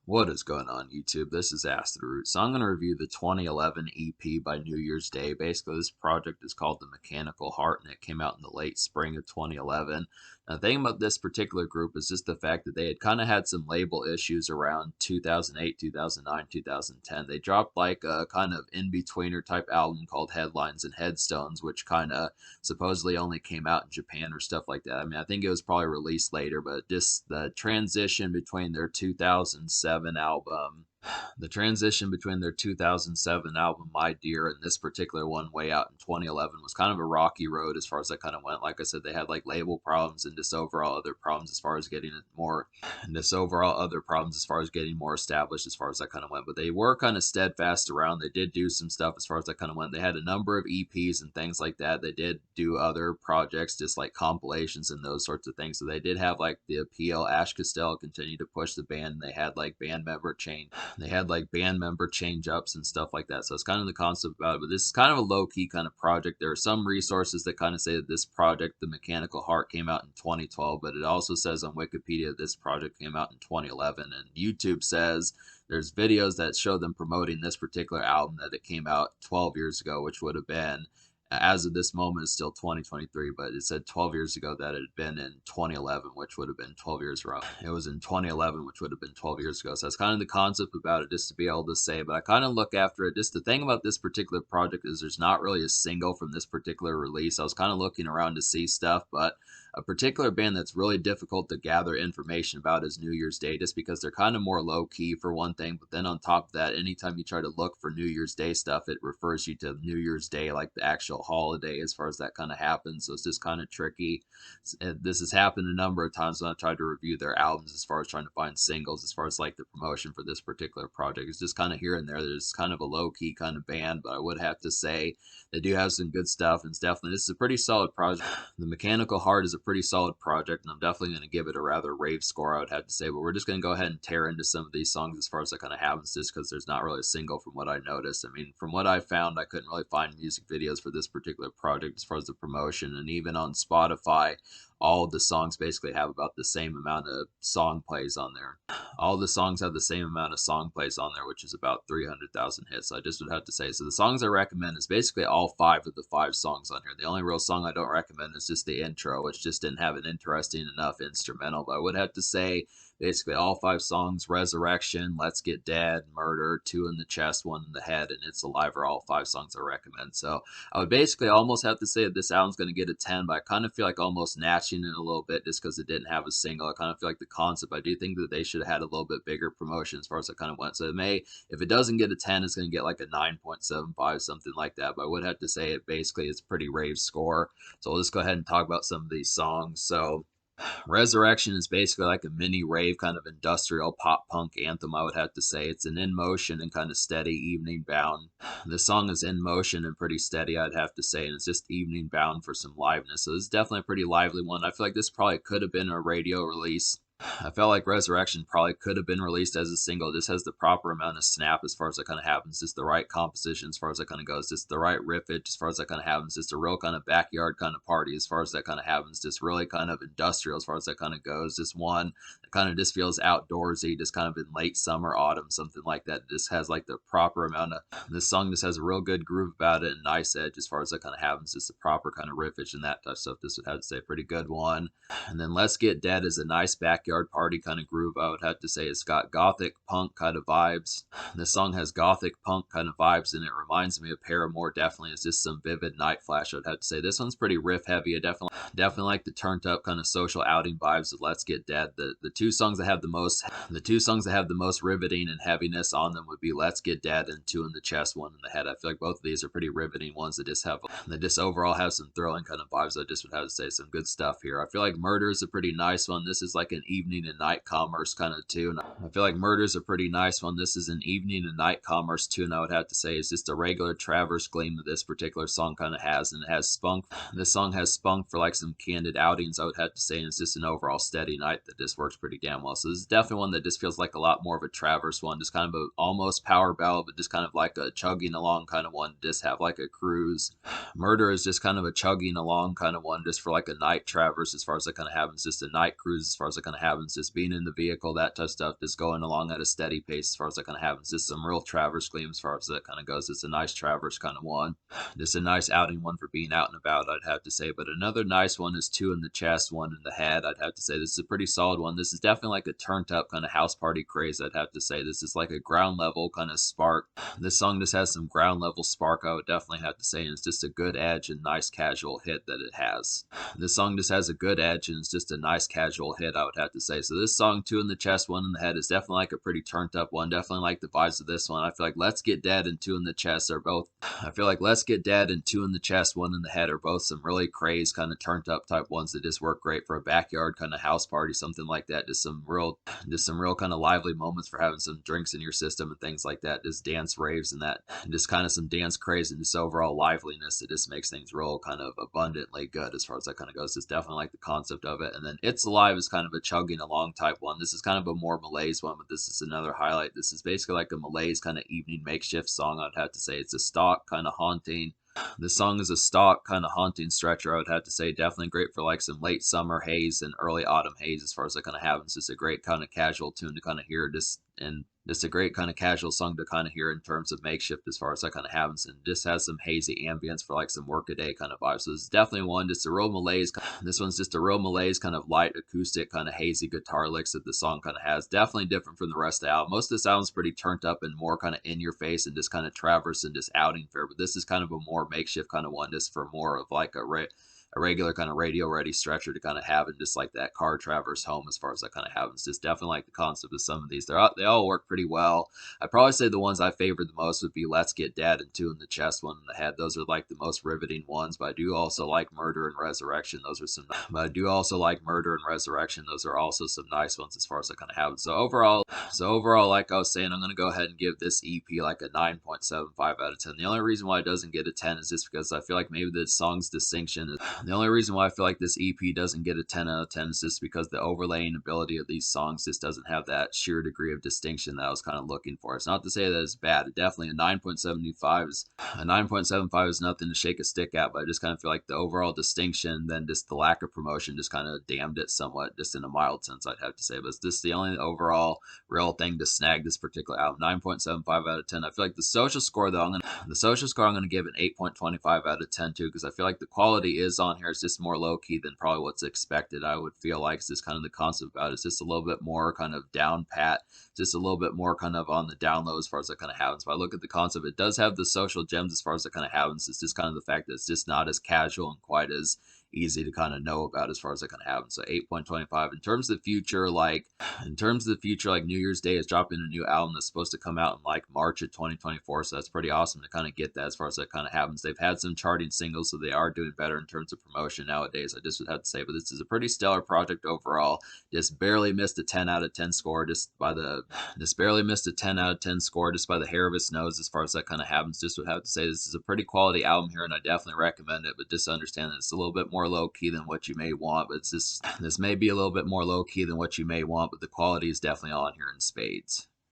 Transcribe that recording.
What is going on, YouTube? This is Acid Root. So I'm going to review the 2011 EP by New Year's Day. Basically, this project is called The Mechanical Heart, and it came out in the late spring of 2011. Now, the thing about this particular group is just the fact that they had kind of had some label issues around 2008, 2009, 2010. They dropped like a kind of in-betweener type album called Headlines and Headstones, which kind of supposedly only came out in Japan or stuff like that. I mean, I think it was probably released later, but just the transition between their 2007 album the transition between their 2007 album My Dear and this particular one Way Out in 2011 was kind of a rocky road as far as that kind of went. Like I said, they had like label problems and just overall other problems as far as getting it more and just overall other problems as far as getting more established as far as that kind of went. But they were kind of steadfast around. They did do some stuff as far as that kind of went. They had a number of EPs and things like that. They did do other projects, just like compilations and those sorts of things. So they did have like the appeal. Ash Costello continued to push the band. They had like band member change ups and stuff like that. So it's kind of the concept about it. But this is kind of a low key kind of project. There are some resources that kind of say that this project, The Mechanical Heart, came out in 2012, but it also says on Wikipedia this project came out in 2011. And YouTube says there's videos that show them promoting this particular album that it came out 12 years ago, which would have been as of this moment is still 2023, but it said 12 years ago that it had been in 2011, which would have been 12 years wrong. It was in 2011, which would have been 12 years ago. So that's kind of the concept about it, just to be able to say. But I kind of look after it. Just the thing about this particular project is there's not really a single from this particular release. I was kind of looking around to see stuff, but a particular band that's really difficult to gather information about is New Year's Day, just because they're kind of more low key for one thing. But then on top of that, anytime you try to look for New Year's Day stuff, it refers you to New Year's Day, like the actual holiday, as far as that kind of happens. So it's just kind of tricky. This has happened a number of times when I tried to review their albums, as far as trying to find singles, as far as like the promotion for this particular project. It's just kind of here and there. There's kind of a low key kind of band, but I would have to say they do have some good stuff, and it's definitely, this is a pretty solid project. The Mechanical Heart is a pretty solid project, and I'm definitely going to give it a rather rave score, I would have to say. But we're just going to go ahead and tear into some of these songs as far as that kind of happens, just because there's not really a single from what I noticed. I mean, from what I found, I couldn't really find music videos for this particular project as far as the promotion, and even on Spotify, all of the songs basically have about the same amount of song plays on there. All the songs have the same amount of song plays on there, which is about 300,000 hits. I just would have to say. So the songs I recommend is basically all 5 of the 5 songs on here. The only real song I don't recommend is just the intro, which just didn't have an interesting enough instrumental. But I would have to say basically all 5 songs: Resurrection, Let's Get Dead, Murder, 2 in the Chest, 1 in the Head, and It's Alive are all 5 songs I recommend. So I would basically almost have to say that this album's going to get a 10, but I kind of feel like almost natching it a little bit just because it didn't have a single. I kind of feel like the concept, I do think that they should have had a little bit bigger promotion as far as it kind of went. So it may, if it doesn't get a 10, it's going to get like a 9.75, something like that. But I would have to say it basically is a pretty rave score. So we'll just go ahead and talk about some of these songs. So Resurrection is basically like a mini rave kind of industrial pop punk anthem, I would have to say. It's an in motion and kind of steady evening bound. The song is in motion and pretty steady, I'd have to say, and it's just evening bound for some liveness. So this is definitely a pretty lively one. I feel like this probably could have been a radio release. I felt like Resurrection probably could have been released as a single. This has the proper amount of snap as far as that kind of happens. Just the right composition as far as that kind of goes. Just the right riffage as far as that kind of happens. Just a real kind of backyard kind of party as far as that kind of happens. Just really kind of industrial as far as that kind of goes. Just one that kind of just feels outdoorsy, just kind of in late summer, autumn, something like that. It just has like the proper amount of, this song just has a real good groove about it and nice edge as far as that kind of happens. Just the proper kind of riffage and that type of stuff. This would have to say a pretty good one. And then Let's Get Dead is a nice backyard party kind of groove, I would have to say. It's got gothic punk kind of vibes. This song has gothic punk kind of vibes, and it reminds me of Paramore. Definitely, it's just some vivid night flash, I would have to say. This one's pretty riff heavy. I definitely like the turned up kind of social outing vibes of Let's Get Dead. The two songs that have the most riveting and heaviness on them would be Let's Get Dead and 2 in the Chest, 1 in the Head. I feel like both of these are pretty riveting ones that just overall have some thrilling kind of vibes. I just would have to say some good stuff here. I feel like Murder is a pretty nice one. This is like an evening and night commerce kind of tune. I feel like Murder is a pretty nice one. This is an evening and night commerce tune, I would have to say. It's just a regular Traverse gleam that this particular song kind of has, and it has spunk. This song has spunk for like some candid outings, I would have to say, and it's just an overall steady night that just works pretty damn well. So this is definitely one that just feels like a lot more of a Traverse one, just kind of a almost power ballad, but just kind of like a chugging along kind of one, just have like a cruise. Murder is just kind of a chugging along kind of one, just for like a night Traverse as far as that kind of happens, just a night cruise as far as that kind of happens. happens. Just being in the vehicle, that type of stuff, just going along at a steady pace as far as that kind of happens. Just some real Traverse gleam as far as that kind of goes. It's a nice Traverse kind of one. Just a nice outing one for being out and about, I'd have to say. But another nice one is two in the chest, one in the head. I'd have to say this is a pretty solid one. This is definitely like a turned up kind of house party craze, I'd have to say. This is like a ground level kind of spark. This song just has some ground level spark, I would definitely have to say. And it's just a good edge and nice casual hit that it has. This song just has a good edge and it's just a nice casual hit, I would have to say. So this song, two in the chest, one in the head, is definitely like a pretty turned up one. Definitely like the vibes of this one. I feel like Let's Get Dead and Two in the Chest are both. I feel like Let's Get Dead and Two in the Chest, one in the head are both some really crazed kind of turned up type ones that just work great for a backyard kind of house party, something like that. Just some real kind of lively moments for having some drinks in your system and things like that. Just dance raves and that, and just kind of some dance craze and just overall liveliness that just makes things real kind of abundantly good as far as that kind of goes. It's definitely like the concept of it. And then It's Alive is kind of a chugging along type one. This is kind of a more malaise one, but this is another highlight. This is basically like a malaise kind of evening makeshift song, I'd have to say. It's a stock kind of haunting. This song is a stock kind of haunting stretcher, I would have to say. Definitely great for like some late summer haze and early autumn haze as far as that kind of happens. Just a great kind of casual tune to kind of hear, just a great kind of casual song to kind of hear in terms of makeshift as far as that kind of happens, and just has some hazy ambience for like some workaday kind of vibe. So this is definitely one, just a real malaise. This one's just a real malaise kind of light acoustic kind of hazy guitar licks that the song kind of has. Definitely different from the rest of the album. Most of this album's pretty turned up and more kind of in your face and just kind of Traverse and just outing fair, but this is kind of a more makeshift kind of one, just for more of like a regular kind of radio ready stretcher to kind of have, and just like that car traverse home as far as that kind of happens. Just definitely like the concept of some of these. They all work pretty well. I'd probably say the ones I favored the most would be Let's Get Dead and Two in the Chest, one in the head. Those are like the most riveting ones, but I do also like Murder and Resurrection. Those are some, but I do also like Murder and Resurrection. Those are also some nice ones as far as that kind of happens. So overall, like I was saying, I'm going to go ahead and give this EP like a 9.75 out of 10. The only reason why it doesn't get a 10 is just because I feel like maybe the song's distinction is the only reason why I feel like this EP doesn't get a 10 out of 10 is just because the overlaying ability of these songs just doesn't have that sheer degree of distinction that I was kind of looking for. It's not to say that it's bad. It definitely a 9.75 is nothing to shake a stick at, but I just kind of feel like the overall distinction, then just the lack of promotion just kind of damned it somewhat, just in a mild sense, I'd have to say. But it's just the only overall real thing to snag this particular album. 9.75 out of 10. I feel like the social score though, I'm gonna give an 8.25 out of 10 too, because I feel like the quality is on here. It's just more low key than probably what's expected. I would feel like it's just kind of the concept about it. It's just a little bit more kind of down pat, just a little bit more kind of on the down low as far as that kind of happens. But I look at the concept, it does have the social gems as far as that kind of happens. It's just kind of the fact that it's just not as casual and quite as easy to kind of know about as far as that kind of happens. So 8.25. In terms of the future, like New Year's Day is dropping a new album that's supposed to come out in like March of 2024. So that's pretty awesome to kind of get that as far as that kind of happens. They've had some charting singles, so they are doing better in terms of promotion nowadays. I just would have to say, but this is a pretty stellar project overall. Just barely missed a 10 out of 10 score just by the hair of its nose as far as that kind of happens. Just would have to say this is a pretty quality album here, and I definitely recommend it, but just understand that it's a little bit more low key than what you may want. But this may be a little bit more low key than what you may want, but the quality is definitely on here in spades.